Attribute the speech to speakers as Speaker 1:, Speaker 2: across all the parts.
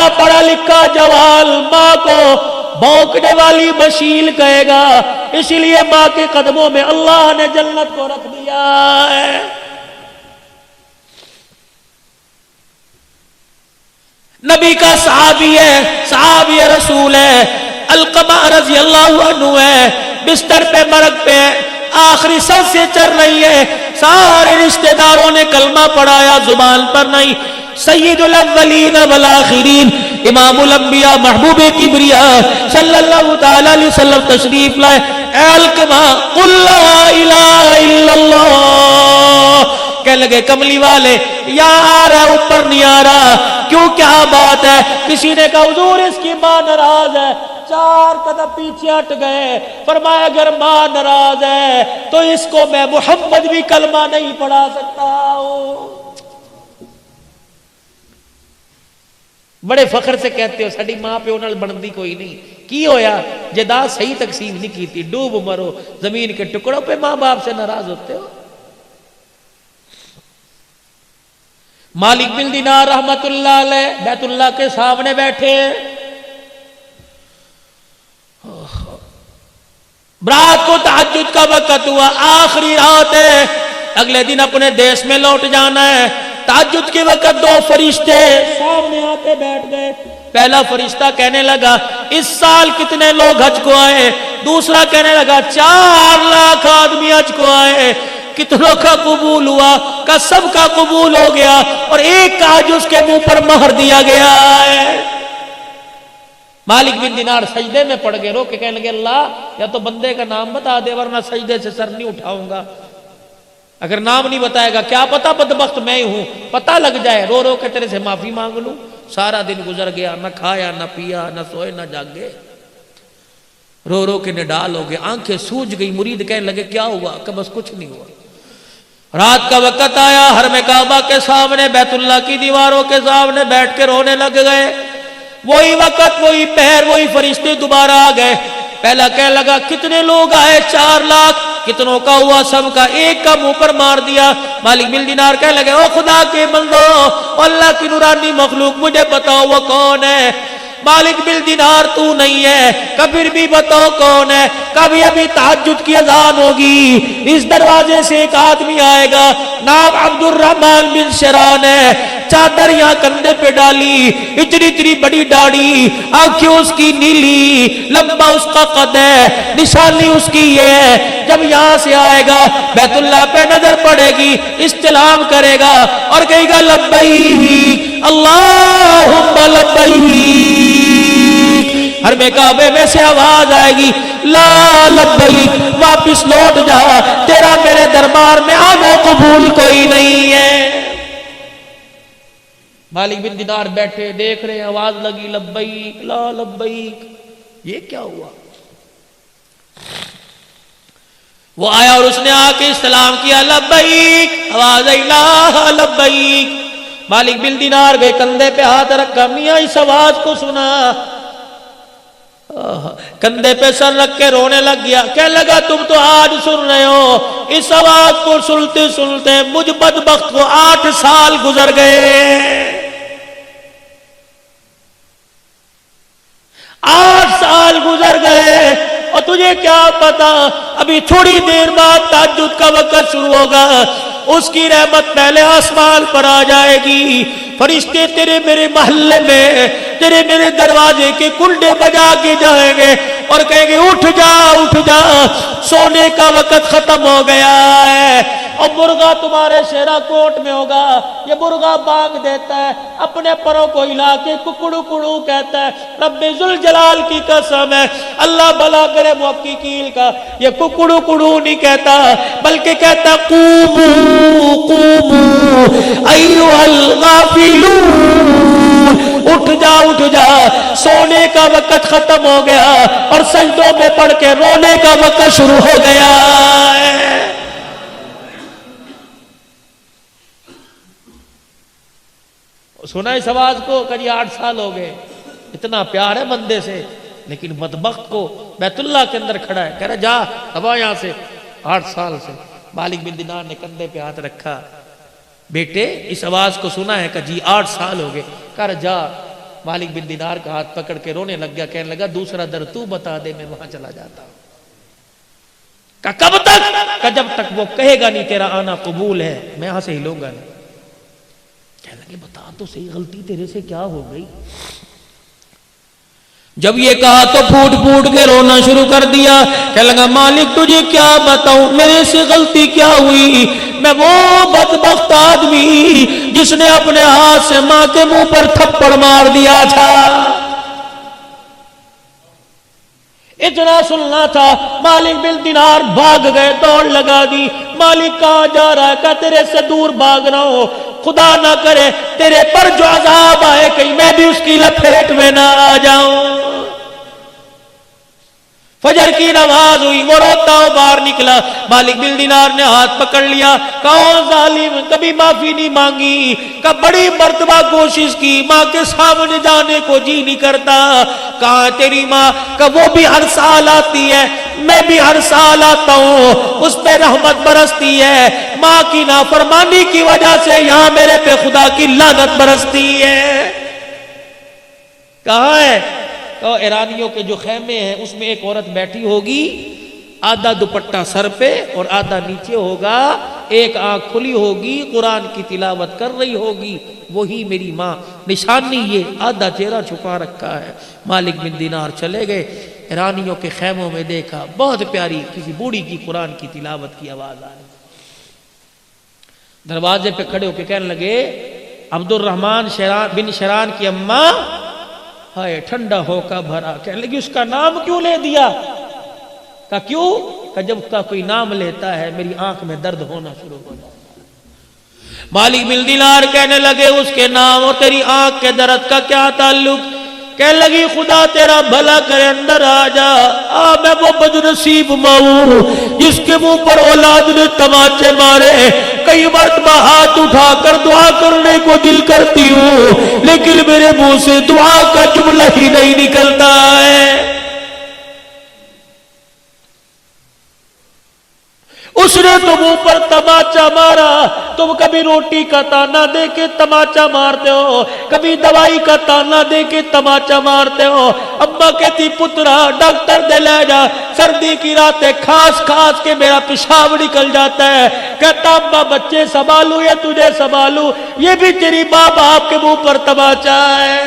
Speaker 1: کا پڑھا لکھا جوال ماں کو بھونکنے والی مشیل کہے گا، اسی لیے ماں کے قدموں میں اللہ نے جنت کو رکھ دیا ہے۔ نبی کا صحابی ہے، صحابی رسول ہے، علقمہ رضی اللہ عنہ ہے، بستر پہ مرگ پہ آخری سانس سے چل رہی ہے، سارے رشتہ داروں نے کلمہ پڑھایا، زبان پر نہیں۔ سید الاولین والآخرین، امام الانبیاء، محبوب کبریاء صلی اللہ تعالی علیہ وسلم تشریف لائے۔ اے علقمہ قل لا الہ الا اللہ، کہنے لگے کملی والے یا آ رہا اوپر نہیں آ رہا، کیوں کیا بات ہے؟ کسی نے کہا حضور اس کی ماں ناراض ہے، 4 قدم پیچھے ہٹ گئے، فرمایا اگر ماں ناراض ہے تو اس کو میں محمد بھی کلمہ نہیں پڑھا سکتا ہوں۔ بڑے فخر سے کہتے ہو ساڈی ماں پیو نال بندی کوئی نہیں، کی ہویا جائیداد صحیح تقسیم نہیں کی تھی، ڈوب مرو زمین کے ٹکڑوں پہ ماں باپ سے ناراض ہوتے ہو۔ مالک بن دینار رحمت اللہ علیہ بیت اللہ کے سامنے بیٹھے، رات کو تہجد کا وقت ہوا، آخری رات ہے، اگلے دن اپنے دیش میں لوٹ جانا ہے۔ تہجد کے وقت 2 فرشتے سامنے آتے بیٹھ گئے۔ پہلا فرشتہ کہنے لگا اس سال کتنے لوگ حج کو آئے؟ دوسرا کہنے لگا 4 لاکھ آدمی حج کو آئے، کتنوں کا قبول ہوا؟ کا سب کا قبول ہو گیا، اور ایک کا حج اس کے منہ پر مہر دیا گیا ہے۔ مالک بن دینار سجدے میں پڑ گئے، رو کے کہنے لگے اللہ یا تو بندے کا نام بتا دے ورنہ سجدے سے سر نہیں اٹھاؤں گا، اگر نام نہیں بتائے گا کیا پتا بدبخت میں ہی ہوں، پتہ لگ جائے، رو رو کے تیرے سے معافی مانگ لوں۔ سارا دن گزر گیا، نہ کھایا نہ پیا نہ سوئے نہ جاگے، رو رو کے نڈال ہو گئے، آنکھیں سوج گئی۔ مرید کہنے لگے کیا ہوا؟ کہ بس کچھ نہیں ہوا۔ رات کا وقت آیا، حرم کعبہ کے سامنے بیت اللہ کی دیواروں کے سامنے بیٹھ کے رونے لگ گئے۔ وہی وقت وہی پہر وہی فرشتے دوبارہ آ گئے۔ پہلا کہنے لگا کتنے لوگ آئے؟ 4 لاکھ۔ کتنوں کا ہوا؟ سب کا۔ ایک کا منہ پر مار دیا۔ مالک بن دینار کہنے لگے او خدا کے بندو، اللہ کی نورانی مخلوق مجھے بتاؤ وہ کون ہے؟ مالک بن دینار تو نہیں ہے، کبھی بھی بتاؤ کون ہے؟ کبھی ابھی تہجد کی اذان ہوگی، اس دروازے سے ایک آدمی آئے گا، نام عبد الرحمن بن شران ہے، چادر یہاں کندھے پہ ڈالی، اتنی اتنی بڑی داڑھی، آنکھیں اس کی نیلی، لمبا اس کا قد ہے، نشانی اس کی یہ ہے، جب یہاں سے آئے گا بیت اللہ پہ نظر پڑے گی، استلام کرے گا اور کہے گا لبیک اللہم لبیک۔ حرم کعبے میں سے آواز آئے گی لا لبیک، واپس لوٹ جا، تیرا میرے دربار میں آنا قبول کوئی نہیں ہے۔ مالک بن دینار بیٹھے دیکھ رہے ہیں، آواز لگی لبیک لا لبیک، یہ کیا ہوا؟ وہ آیا اور اس نے آ کے استلام کیا لبیک، آواز آئی لا لبیک۔ مالک بن دینار گئے، کندھے پہ ہاتھ رکھا، میاں اس آواز کو سنا، کندھے پہ سر رکھ کے رونے لگ گیا، کہنے لگا تم تو آج سن رہے ہو، اس آواز کو سنتے سنتے مجھ بدبخت کو 8 سال گزر گئے۔ 8 سال گزر گئے، اور تجھے کیا پتا ابھی تھوڑی دیر بعد تہجد کا وقت شروع ہوگا، اس کی رحمت پہلے آسمان پر آ جائے گی، فرشتے تیرے میرے محلے میں تیرے میرے دروازے کے کنڈے بجا کے جائیں گے اور کہیں گے اٹھ جا اٹھ جا، سونے کا وقت ختم ہو گیا ہے۔ اور مرغا تمہارے شہرہ کوٹ میں ہوگا، یہ مرغا بانگ دیتا ہے، اپنے پروں کو ہلا کے ککڑو کڑو کہتا ہے، رب ذوالجلال کی قسم ہے، اللہ بھلا کرے محققین کا، یہ ککڑو کڑو نہیں کہتا بلکہ کہتا قومو قومو ایھا الغافلون، اٹھ جا سونے کا وقت ختم ہو گیا اور سجدوں میں پڑھ کے رونے کا وقت شروع ہو گیا ہے۔ سنا اس آواز کو کہ 8 سال ہو گئے، اتنا پیار ہے بندے سے، لیکن بدبخت کو بیت اللہ کے اندر کھڑا ہے، کہہ رہا جا ابا یہاں سے، 8 سال سے۔ مالک بن دینار نے کندھے پہ ہاتھ رکھا، بیٹے اس آواز کو سنا ہے کہ جی 8 سال ہو گئے، کہہ رہا جا مالک بن دینار کا ہاتھ پکڑ کے رونے لگ گیا، کہنے لگا دوسرا در تو بتا دے میں وہاں چلا جاتا ہوں۔ کہا کب تک؟ کہا جب تک وہ کہے گا نہیں تیرا آنا قبول ہے، میں یہاں سے ہلوں گا نہیں۔ کہنے لگے بتا تو صحیح غلطی تیرے سے کیا ہو گئی؟ جب یہ کہا تو پھوٹ پھوٹ کے رونا شروع کر دیا، کہنے لگا مالک تجھے کیا بتاؤں میرے سے غلطی کیا ہوئی؟ میں وہ بدبخت آدمی جس نے اپنے ہاتھ سے ماں کے منہ پر تھپڑ مار دیا تھا۔ اتنا سننا تھا، مالک بن دینار بھاگ گئے، دوڑ لگا دی۔ مالک کہاں جا رہا ہے؟ کہا تیرے سے دور بھاگ رہا ہوں، خدا نہ کرے تیرے پر جو عذاب آئے کہیں میں بھی اس کی لپیٹ میں نہ آ جاؤں۔ فجر کی نماز ہوئی، وہ روتا ہو باہر نکلا، مالک بن دینار نے ہاتھ پکڑ لیا، کہا ظالم کبھی معافی نہیں مانگی، کہا بڑی مرتبہ کوشش کی، ماں کے سامنے جانے کو جی نہیں کرتا۔ کہا تیری ماں؟ کہا وہ بھی ہر سال آتی ہے، میں بھی ہر سال آتا ہوں، اس پہ رحمت برستی ہے، ماں کی نافرمانی کی وجہ سے یہاں میرے پہ خدا کی لعنت برستی ہے۔ کہاں ہے؟ ایرانیوں کے جو خیمے ہیں اس میں ایک عورت بیٹھی ہوگی، آدھا دوپٹہ سر پہ اور آدھا نیچے ہوگا، ایک آنکھ کھلی ہوگی، قرآن کی تلاوت کر رہی ہوگی، وہی میری ماں۔ نشانی یہ آدھا چہرہ چھپا رکھا ہے۔ مالک بن دینار چلے گئے، ایرانیوں کے خیموں میں دیکھا بہت پیاری کسی بوڑھی کی قرآن کی تلاوت کی آواز آ رہی۔ دروازے پہ کھڑے ہو کے کہنے لگے عبد الرحمن بن شران کی اماں، ہائے ٹھنڈا ہو کا بھرا۔ کہنے لگی اس کا نام کیوں لے دیا؟ کہا کیوں؟ کہا جب کا کوئی نام لیتا ہے میری آنکھ میں درد ہونا شروع ہو جاتا ہے۔ مالک بن دینار کہنے لگے اس کے نام اور تیری آنکھ کے درد کا کیا تعلق؟ کہنے لگی خدا تیرا بھلا کرے اندر آ جا، میں وہ بدنصیب ماں ہوں جس کے منہ پر اولاد نے تماچے مارے، کئی مرتبہ ہاتھ اٹھا کر دعا کرنے کو دل کرتی ہوں لیکن میرے منہ سے دعا کا جملہ ہی نہیں نکلتا ہے۔ اس نے تم اوپر تماچا مارا، تم کبھی روٹی کا تانا دے کے تماچا مارتے ہو، کبھی دوائی کا تانا دے کے تماچا مارتے ہو۔ اماں کہتی پترا ڈاکٹر دے لے جا، سردی کی راتیں کھاس کھاس کے میرا پیشاب نکل جاتا ہے۔ کہتا اماں بچے سنبھالوں یا تجھے سنبھالوں؟ یہ بھی تیری ماں باپ کے منہ پر تماچا ہے۔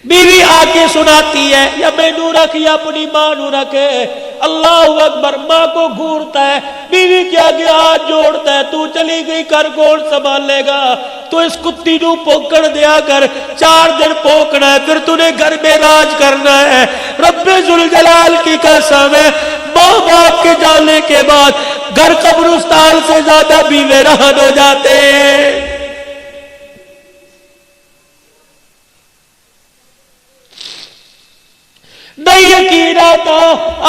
Speaker 1: بیوی آ کے سناتی ہے یا میں نو رکھ یا اپنی ماں نو رکھے، اللہ اکبر، ماں کو گھورتا ہے، بیوی کے آگے ہاتھ جوڑتا ہے، تو چلی گئی کر کون سنبھالے گا؟ تو اس کتی نو پوکڑ دیا کر، 4 دن پوکنا ہے پھر تو نے گھر میں راج کرنا ہے۔ رب ذوالجلال کی قسم ہے، ماں باپ کے جانے کے بعد گھر قبرستان سے زیادہ بھی ویران ہو جاتے ہیں۔ نہیں یقین آتا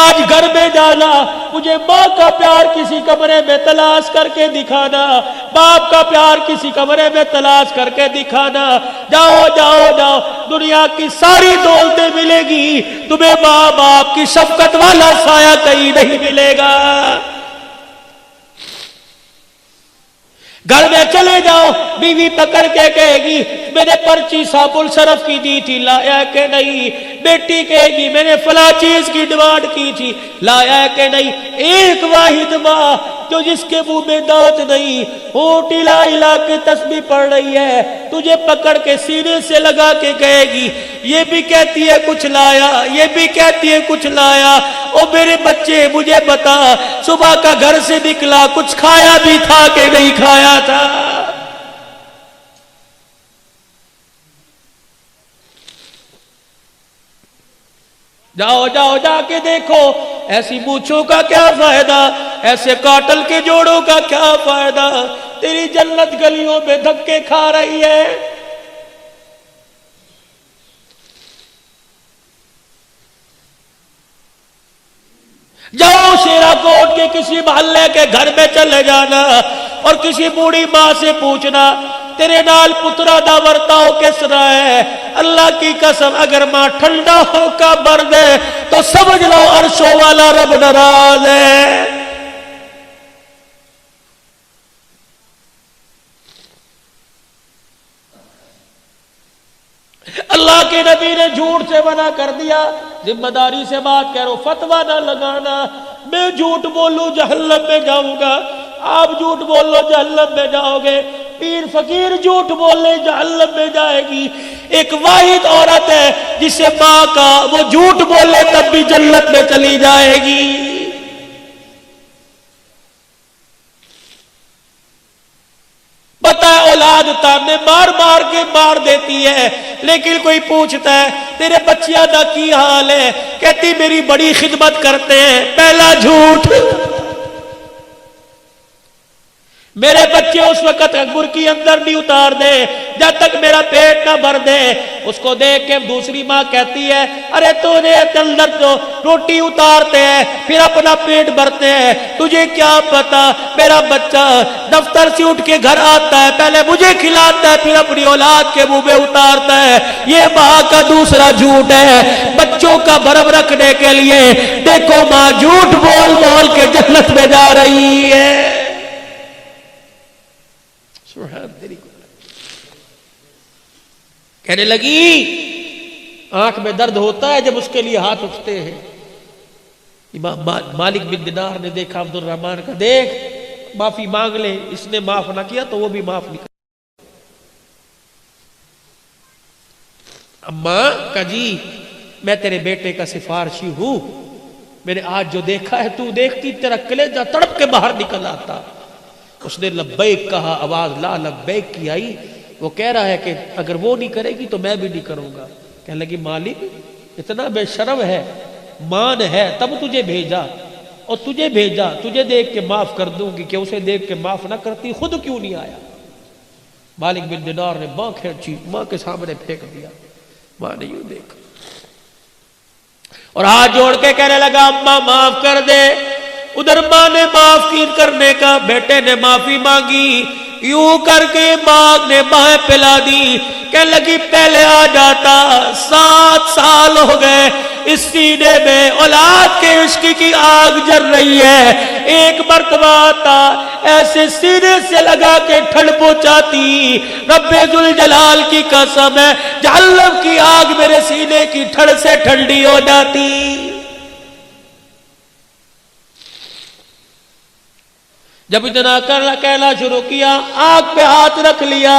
Speaker 1: آج گھر میں جانا، مجھے ماں کا پیار کسی کمرے میں تلاش کر کے دکھانا، باپ کا پیار کسی کمرے میں تلاش کر کے دکھانا۔ جاؤ جاؤ جاؤ، دنیا کی ساری دولتیں ملے گی، تمہیں ماں باپ کی شفقت والا سایہ کہیں نہیں ملے گا۔ گھر میں چلے جاؤ، بیوی پکڑ کے کہے گی میں نے پرچی صابن صرف کی دی تھی، لایا کہ نہیں؟ بیٹی کہے گی میں نے فلاں چیز کی ڈیمانڈ کی تھی، لایا کہ نہیں؟ ایک واحد ماں جو جس کے منہ میں دانت نہیں، ہونٹ ہلا ہلا کے تسبیح پڑھ رہی ہے، تجھے پکڑ کے سینے سے لگا کے کہے گی یہ بھی کہتی ہے کچھ لایا، یہ بھی کہتی ہے کچھ لایا۔ او میرے بچے مجھے بتا، صبح کا گھر سے نکلا کچھ کھایا بھی تھا کہ نہیں کھایا تھا؟ جاؤ جاؤ جا کے دیکھو، ایسی مونچھوں کا کیا فائدہ، ایسے کاٹل کے جوڑوں کا کیا فائدہ، تیری جنت گلیوں میں دھکے کھا رہی ہے۔ جاؤ شیرا کوٹ کے کسی محلے کے گھر میں چلے جانا اور کسی بوڑھی ماں سے پوچھنا تیرے نال پترا دا ورتاؤ کس طرح ہے؟ اللہ کی قسم اگر ماں ٹھنڈا ہو کا بر دے تو سمجھ لو عرشوں والا رب ناراض ہے۔ کے نبی نے جھوٹ سے منع کر دیا. ذمہ داری سے بات کہہ رہا ہوں, فتویٰ نہ لگانا. میں جھوٹ بولوں جہنم میں جاؤں گا, آپ جھوٹ بول لو جہنم میں جاؤ گے, پیر فقیر جھوٹ بول لے جہنم میں جائے گی. ایک واحد عورت ہے جسے ماں کا وہ جھوٹ بولے تب بھی جنت میں چلی جائے گی. پتہ ہے اولاد تانے مار مار کے مار دیتی ہے, لیکن کوئی پوچھتا ہے تیرے بچیاں دا کی حال ہے, کہتی میری بڑی خدمت کرتے ہیں. پہلا جھوٹ. میرے بچے اس وقت برکی اندر نہیں اتار دے جب تک میرا پیٹ نہ بھر دے. اس کو دیکھ کے دوسری ماں کہتی ہے ارے تو نے اندر تو روٹی اتارتے ہیں پھر اپنا پیٹ بھرتے ہیں, تجھے کیا پتا میرا بچہ دفتر سے اٹھ کے گھر آتا ہے پہلے مجھے کھلاتا ہے پھر اپنی اولاد کے منہ میں اتارتا ہے. یہ ماں کا دوسرا جھوٹ ہے بچوں کا بھرم رکھنے کے لیے. دیکھو ماں جھوٹ بول بول کے جنت میں جا رہی ہے. کہنے لگی آنکھ میں درد ہوتا ہے جب اس کے لیے ہاتھ اٹھتے ہیں. امام مالک بن دینار نے دیکھا عبد الرحمن کا, دیکھ معافی مانگ لے, اس نے معاف نہ کیا تو وہ بھی معاف نہیں کر. اماں کا جی میں تیرے بیٹے کا سفارشی ہوں, میں نے آج جو دیکھا ہے تو دیکھتی تیرا کلیجہ تڑپ کے باہر نکل آتا. اس نے لبیک کہا, آواز لا لبیک کی آئی. وہ کہہ رہا ہے کہ اگر وہ نہیں کرے گی تو میں بھی نہیں کروں گا. کہنے لگی مالک اتنا بے شرم ہے, مان ہے تب تجھے بھیجا, اور تجھے بھیجا تجھے دیکھ کے معاف کر دوں گی, کہ اسے دیکھ کے معاف نہ کرتی خود کیوں نہیں آیا. مالک بن دینار نے ماں کھینچی, ماں کے سامنے پھینک دیا. ماں نے یوں دیکھا اور ہاتھ جوڑ کے کہنے لگا اماں معاف کر دے. ادھر ماں نے معاف کرنے کا, بیٹے نے معافی مانگی, یوں کر کے ماں نے بائیں پلا دی. کہنے لگی پہلے آ جاتا, 7 سال ہو گئے اس سینے میں اولاد کے عشق کی آگ جل رہی ہے. ایک مرتبہ آتا ایسے سینے سے لگا کے ٹھنڈ پہنچاتی. رب ذوالجلال کی قسم ہے جہنم کی آگ میرے سینے کی ٹھنڈ سے ٹھنڈی ہو جاتی. جب اتنا کہنا شروع کیا آنکھ پہ ہاتھ رکھ لیا.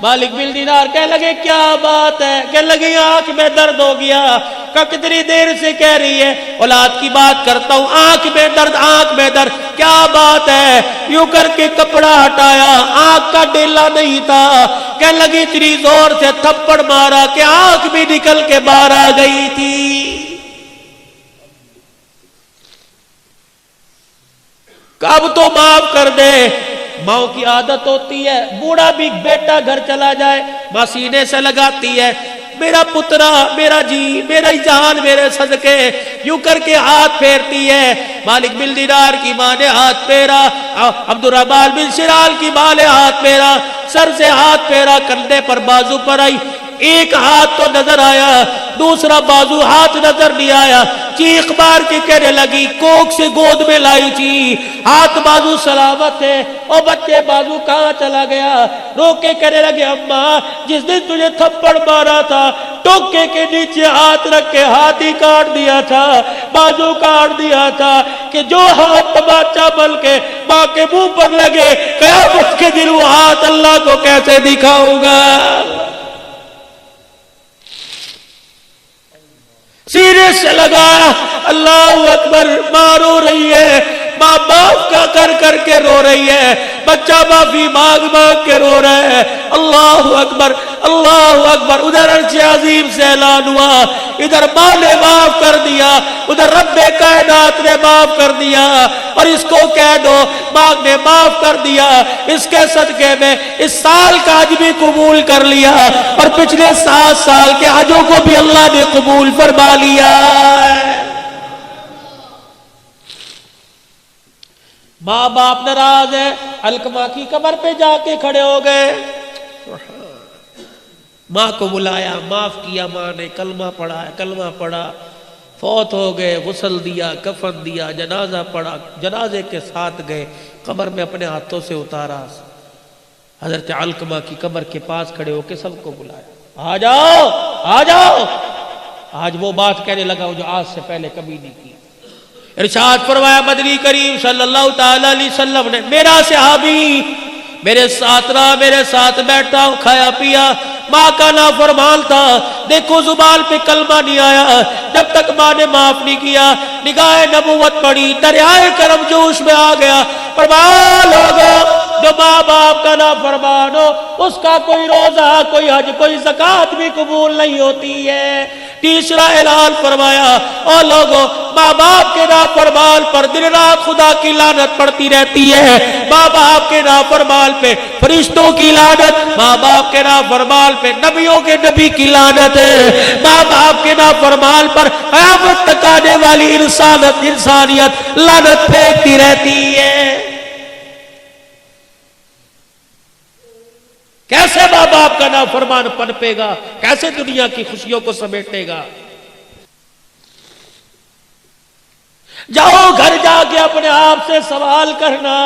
Speaker 1: مالک بن دینار کہنے لگے کیا بات ہے, کہنے لگے آنکھ میں درد ہو گیا. کتنی دیر سے کہہ رہی ہے اولاد کی بات کرتا ہوں, آنکھ میں درد آنکھ میں درد, کیا بات ہے. یوں کر کے کپڑا ہٹایا, آنکھ کا ڈیلا نہیں تھا. کہنے لگی اتنی زور سے تھپڑ مارا کہ آنکھ بھی نکل کے باہر آ گئی تھی. اب تو معاف کر دے. ماں کی عادت ہوتی ہے بوڑھا بھی بیٹا گھر چلا جائے ماں سینے سے لگاتی ہے, میرا پترا میرا جی میرا جان میرے صدقے, یوں کر کے ہاتھ پھیرتی ہے. مالک بن دینار کی ماں نے ہاتھ پھیرا, عبد الرحمن بن شرال کی ماں نے ہاتھ پھیرا, سر سے ہاتھ پھیرا, کندھے پر بازو پر آئی. ایک ہاتھ تو نظر آیا, دوسرا بازو ہاتھ نظر نہیں آیا. چیخ مار کے کہنے لگی کوک سے گود میں لائی تھی, ہاتھ بازو سلامت ہے, اور بچے بازو کہاں چلا گیا. رو کے کہنے لگے اماں جس دن تجھے تھپڑ مارا تھا ٹوکے کے نیچے ہاتھ رکھ کے ہاتھ ہی کاٹ دیا تھا, بازو کاٹ دیا تھا, کہ جو ہاتھ تماچا بل کے ماں کے منہ پر لگے قیامت کے دن وہ ہاتھ اللہ کو کیسے دکھاؤں گا. سینے سے لگا, اللہ اکبر. ماں رو رہی ہے, ماں باپ کا کر کے رو رہی ہے, بچہ معافی مانگ مانگ کے رو رہا ہے. اللہ اکبر اللہ اکبر. ادھر عرش عظیم سے اعلان ہوا, ادھر ماں نے معاف کر دیا, ادھر رب کائنات نے معاف کر دیا. اور اس کو کہہ دو ماں نے معاف کر دیا, اس کے صدقے میں اس سال کا حج بھی قبول کر لیا, اور پچھلے 7 سال کے حجوں کو بھی اللہ نے قبول فرما لیا. ماں باپ ناراض ہے, علقمہ کی قبر پہ جا کے کھڑے ہو گئے, ماں کو بلایا, معاف کیا. ماں نے کلمہ پڑھا, کلمہ پڑھا, فوت ہو گئے, غسل دیا, کفن دیا, جنازہ پڑھا, جنازے کے ساتھ گئے, قبر میں اپنے ہاتھوں سے اتارا. حضرت علقمہ کی قبر کے پاس کھڑے ہو کے سب کو بلایا, آ جاؤ آ جاؤ. آج وہ بات کہنے لگا جو آج سے پہلے کبھی نہیں کی. ارشاد فرمایا مدنی کریم صلی اللہ تعالی علیہ وسلم نے میرا صحابی میرے ساتھ رہا, میرے ساتھ بیٹھا, کھایا پیا, ماں کا نافرمان تھا, دیکھو زبان پہ کلمہ نہیں آیا جب تک ماں نے معاف نہیں کیا. نگاہ نبوت پڑی, دریائے کرم جوش میں آ گیا. فرمان ہوگا جو ماں باپ کا نافرمان ہو اس کا کوئی روزہ, کوئی حج, کوئی زکوٰۃ بھی قبول نہیں ہوتی ہے. تیسرا اعلان فرمایا او لوگو ماں باپ کے نافرمان پر دن رات خدا کی لعنت پڑتی رہتی ہے. ماں باپ کے نافرمان پہ فرشتوں کی لعنت, ماں باپ کے نافرمان پہ نبیوں کے نبی کی لعنت ہے. ماں باپ کے نافرمان پر قیامت تک آنے والی انسانیت لعنت پھینکتی رہتی ہے. کیسے ماں باپ کا نافرمان پنپے گا, کیسے دنیا کی خوشیوں کو سمیٹے گا. جاؤ گھر جا کے اپنے آپ سے سوال کرنا,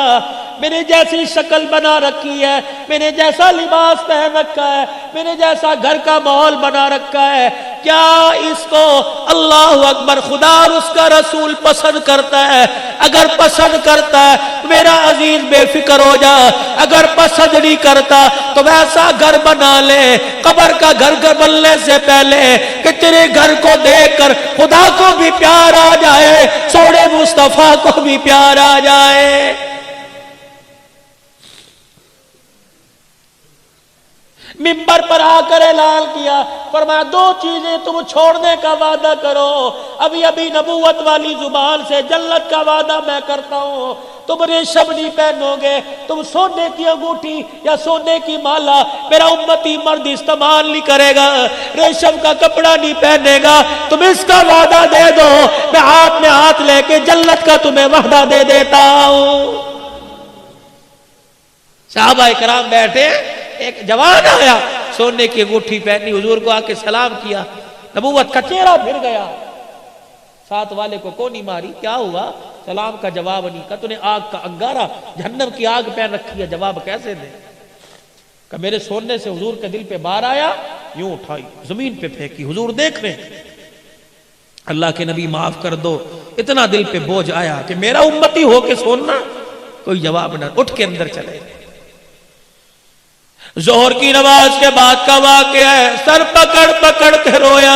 Speaker 1: میں نے جیسی شکل بنا رکھی ہے, میں نے جیسا لباس پہن رکھا ہے, میں نے جیسا گھر کا ماحول بنا رکھا ہے, کیا اس کو اللہ اکبر خدا اور اس کا رسول پسند کرتا ہے؟ اگر پسند کرتا ہے میرا عزیز بے فکر ہو جا, اگر پسند نہیں کرتا تو ویسا گھر بنا لے قبر کا گھر بننے سے پہلے کہ تیرے گھر کو دیکھ کر خدا کو بھی پیار آ جائے, سوڑے مصطفیٰ کو بھی پیار آ جائے. منبر پر آ کر اعلان کیا, فرمایا دو چیزیں تم چھوڑنے کا وعدہ کرو. ابھی ابھی نبوت والی زبان سے جنت کا وعدہ میں کرتا ہوں, تم ریشم نہیں پہنو گے, تم سونے کی انگوٹھی یا سونے کی مالا میرا امتی مرد استعمال نہیں کرے گا, ریشم کا کپڑا نہیں پہنے گا. تم اس کا وعدہ دے دو, میں ہاتھ لے کے جنت کا تمہیں وعدہ دے دیتا ہوں. صحابہ کرام بیٹھے, ایک جوان آیا سونے کی انگوٹھی پہنی, حضور کو آ کے سلام کیا, نبوت کا چہرہ پھر گیا. ساتھ والے کو کونی ماری, کیا ہوا؟ سلام کا جواب نہیں. کہا تو نے آگ کا انگارہ جہنم کی آگ پہن رکھی ہے, جواب کیسے دے؟ کہ میرے سونے سے حضور کے دل پہ بار آیا, یوں اٹھائی زمین پہ پھینکی, حضور دیکھ رہے اللہ کے نبی معاف کر دو, اتنا دل پہ بوجھ آیا کہ میرا امتی ہو کے سوننا. کوئی جواب نہ, اٹھ کے اندر چلے. ظہر کی نماز کے بعد کا واقعہ ہے, سر پکڑ پکڑ کے رویا.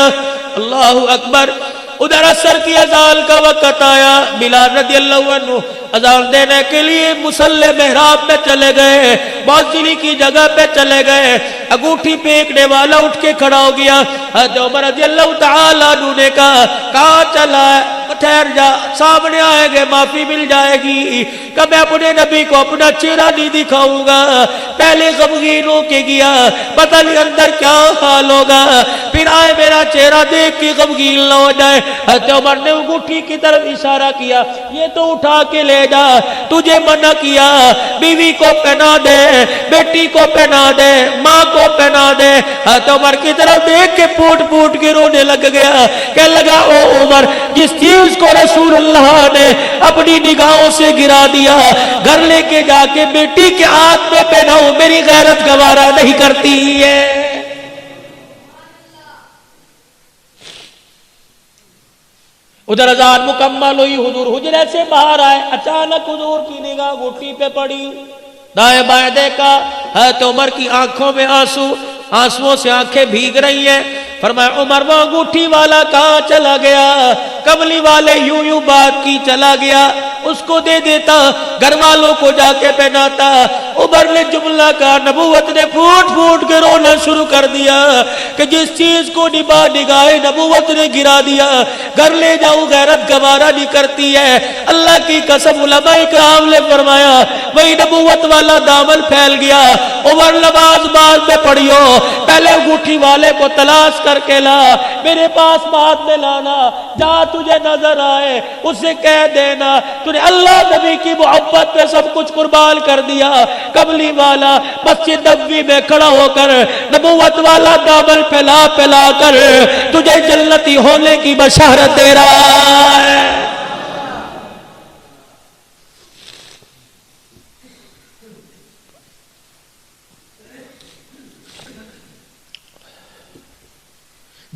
Speaker 1: اللہ اکبر. ادھر عصر کی اذان کا وقت آیا, بلال رضی اللہ عنہ اذان دینے کے لیے مصلی محراب میں چلے گئے, موذنی کی جگہ پہ چلے گئے. انگوٹھی پھینکنے والا اٹھ کے کھڑا ہو گیا. حضرت عمر رضی اللہ تعالیٰ عنہ نے کہا کہاں چلا ہے؟ ٹھہر جا, سامنے آئیں گے معافی مل جائے گی. کہ میں اپنے نبی کو اپنا چہرہ نہیں دکھاؤں گا. پہلے غمگین ہو کے گیا, پتہ نہیں اندر کیا حال ہوگا, پھر آئے میرا چہرہ دیکھ کے غمگین نہ ہو جائے. حضرت عمر نے انگوٹھی کی طرف اشارہ کیا, یہ تو اٹھا کے لے جا, تجھے منع کیا, بیوی کو پہنا دے, بیٹی کو پہنا دے, ماں کو پہنا دے. حضرت عمر کی طرف دیکھ کے پھوٹ پھوٹ کے رونے لگ گیا. کہنے لگا او عمر, جس چیز کو رسول اللہ نے اپنی نگاہوں سے گرا دیا, گھر لے کے جا کے بیٹی کے ہاتھ میں پہناؤ, میری غیرت گوارا نہیں کرتی ہے. ادھر اذان مکمل ہوئی, حضور حجرے سے باہر آئے, اچانک حضور کی نگاہ گھٹی پہ پڑی, دائیں بائیں دیکھا, حضرت عمر کی آنکھوں میں آنسو, آنسوؤں سے آنکھیں بھیگ رہی ہیں. فرمایا عمر وہ انگوٹھی والا کہاں چلا گیا؟ کملی والے یوں یوں بات کی چلا گیا, اس کو دے دیتا, گھر والوں کو جا کے پہناتا. عمر نے جملہ کہا, نبوت نے پھوٹ پھوٹ کے رونا شروع کر دیا کہ جس چیز کو نگاہ نبوت نے گرا دیا, گھر لے جاؤں غیرت گوارا نہیں کرتی ہے. اللہ کی قسم علماء کرام نے فرمایا وہی نبوت والا دامن پھیل گیا. عمر نماز بعد میں پڑھیو, پہلے انگوٹھی والے کو تلاش کر کے لا, میرے پاس بعد میں لانا, جہاں تجھے نظر آئے اسے کہہ دینا تو نے اللہ نبی کی محبت پہ سب کچھ قربان کر دیا. کملی والا مسجد نبوی میں کھڑا ہو کر نبوت والا دامن پھیلا پھیلا کر تجھے جنتی ہونے کی بشارت دے رہا ہے.